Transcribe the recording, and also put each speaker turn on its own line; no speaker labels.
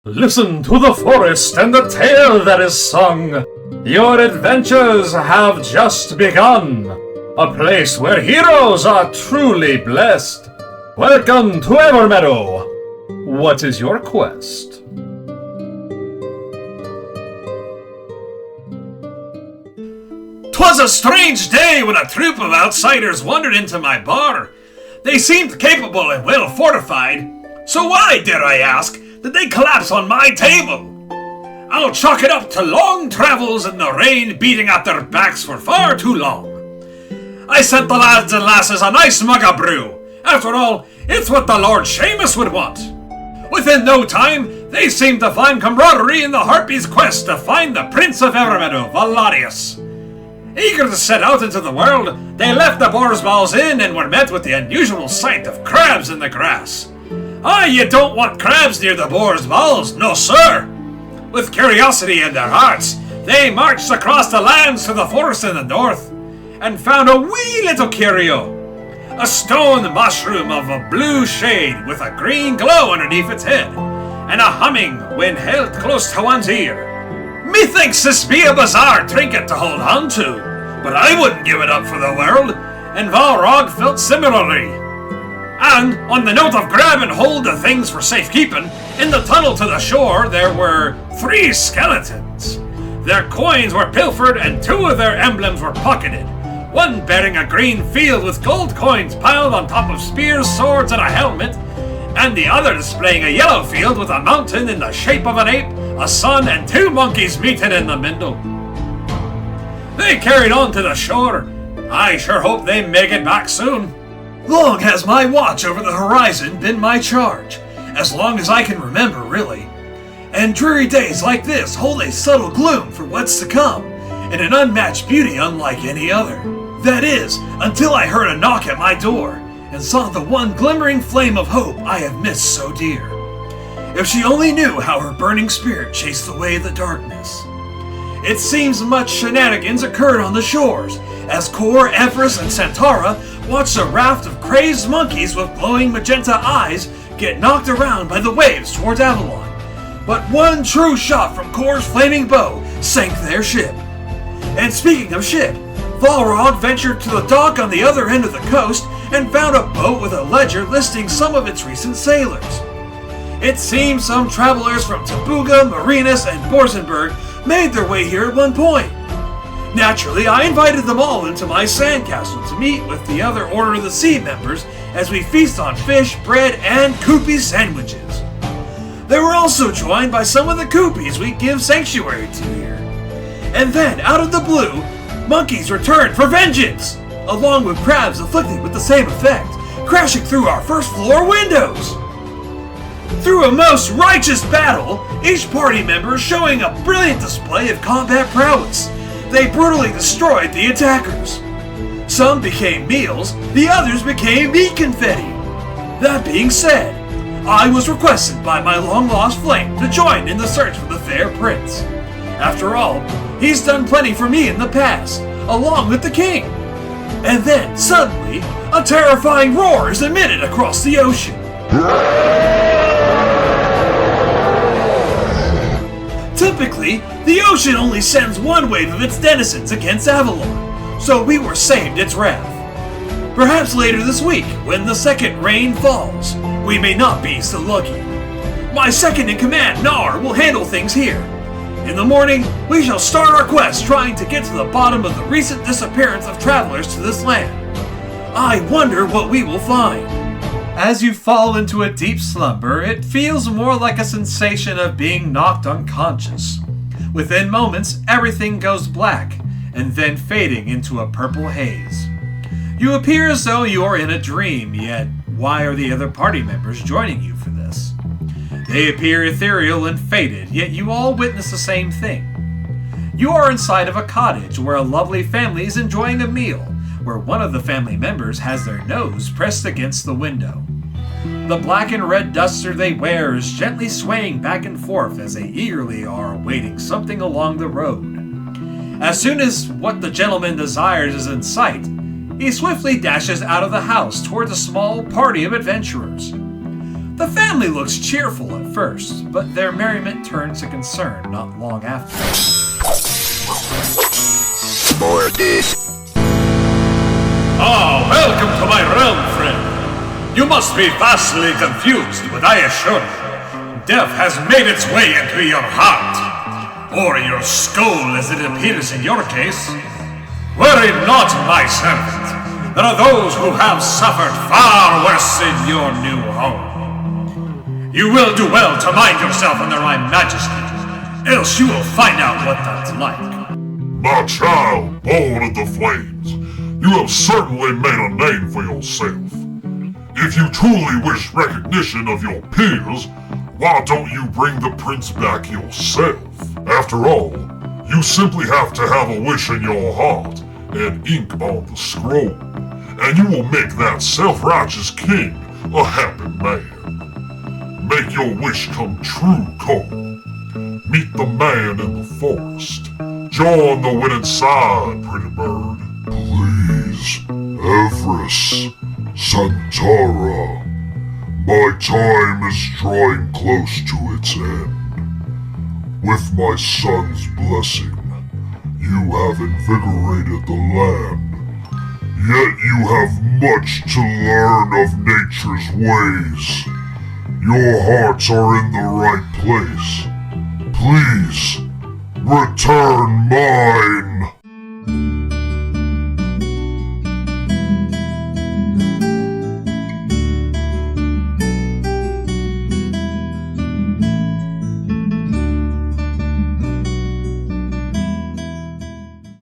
Listen to the forest and the tale that is sung. Your adventures have just begun. A place where heroes are truly blessed. Welcome to Evermeadow. What is your quest?
'Twas a strange day when a troop of outsiders wandered into my bar. They seemed capable and well fortified, so why, dare I ask, did they collapse on my table? I'll chalk it up to long travels and the rain beating at their backs for far too long. I sent the lads and lasses a nice mug of brew. After all, it's what the Lord Seamus would want. Within no time, they seemed to find camaraderie in the Harpy's quest to find the Prince of Evermeadow, Valarius. Eager to set out into the world, they left the Boar's Balls Inn and were met with the unusual sight of crabs in the grass. You don't want crabs near the Boar's Balls, no sir! With curiosity in their hearts, they marched across the lands to the forest in the north, and found a wee little curio. A stone mushroom of a blue shade with a green glow underneath its head, and a humming when held close to one's ear. Methinks this be a bizarre trinket to hold on to, but I wouldn't give it up for the world, and Valrog felt similarly. And, on the note of grab and hold the things for safekeeping, in the tunnel to the shore there were 3 skeletons. Their coins were pilfered and 2 of their emblems were pocketed, one bearing a green field with gold coins piled on top of spears, swords, and a helmet, and the other displaying a yellow field with a mountain in the shape of an ape, a sun, and 2 monkeys meeting in the middle. They carried on to the shore. I sure hope they make it back soon. Long has my watch over the horizon been my charge, as long as I can remember, really. And dreary days like this hold a subtle gloom for what's to come, and an unmatched beauty unlike any other. That is, until I heard a knock at my door, and saw the one glimmering flame of hope I have missed so dear. If she only knew how her burning spirit chased away the darkness. It seems much shenanigans occurred on the shores, as Kor, Empress, and Centaura watched a raft of crazed monkeys with glowing magenta eyes get knocked around by the waves towards Avalon. But one true shot from Kor's flaming bow sank their ship. And speaking of ship, Valrog ventured to the dock on the other end of the coast and found a boat with a ledger listing some of its recent sailors. It seems some travelers from Tabuga, Marinus, and Borzenberg made their way here at one point. Naturally, I invited them all into my sandcastle to meet with the other Order of the Sea members as we feast on fish, bread, and Koopy sandwiches. They were also joined by some of the Koopies we give sanctuary to here. And then, out of the blue, monkeys returned for vengeance, along with crabs afflicted with the same effect, crashing through our first floor windows. Through a most righteous battle, each party member showing a brilliant display of combat prowess, they brutally destroyed the attackers. Some became meals, the others became meat confetti. That being said, I was requested by my long-lost flame to join in the search for the fair prince. After all, he's done plenty for me in the past, along with the king. And then, suddenly, a terrifying roar is emitted across the ocean. Typically, the ocean only sends one wave of its denizens against Avalon, so we were saved its wrath. Perhaps later this week, when the second rain falls, we may not be so lucky. My second-in-command, Nar, will handle things here. In the morning, we shall start our quest trying to get to the bottom of the recent disappearance of travelers to this land. I wonder what we will find. As you fall into a deep slumber, it feels more like a sensation of being knocked unconscious. Within moments, everything goes black, and then fading into a purple haze. You appear as though you are in a dream, yet why are the other party members joining you for this? They appear ethereal and faded, yet you all witness the same thing. You are inside of a cottage where a lovely family is enjoying a meal, where one of the family members has their nose pressed against the window. The black and red duster they wear is gently swaying back and forth as they eagerly are awaiting something along the road. As soon as what the gentleman desires is in sight, he swiftly dashes out of the house towards a small party of adventurers. The family looks cheerful at first, but their merriment turns to concern not long after.
Welcome to my realm, friend. You must be vastly confused, but I assure you, death has made its way into your heart. Or your skull, as it appears in your case. Worry not, my servant. There are those who have suffered far worse in your new home. You will do well to mind yourself under my majesty, else you will find out what that's like.
My child, born of the flames, you have certainly made a name for yourself. If you truly wish recognition of your peers, why don't you bring the prince back yourself? After all, you simply have to have a wish in your heart and ink on the scroll, and you will make that self-righteous king a happy man. Make your wish come true, Cole. Meet the man in the forest. Join the winning side, pretty bird. Please, Everest, Santara, my time is drawing close to its end. With my son's blessing, you have invigorated the land. Yet you have much to learn of nature's ways. Your hearts are in the right place. Please, return mine.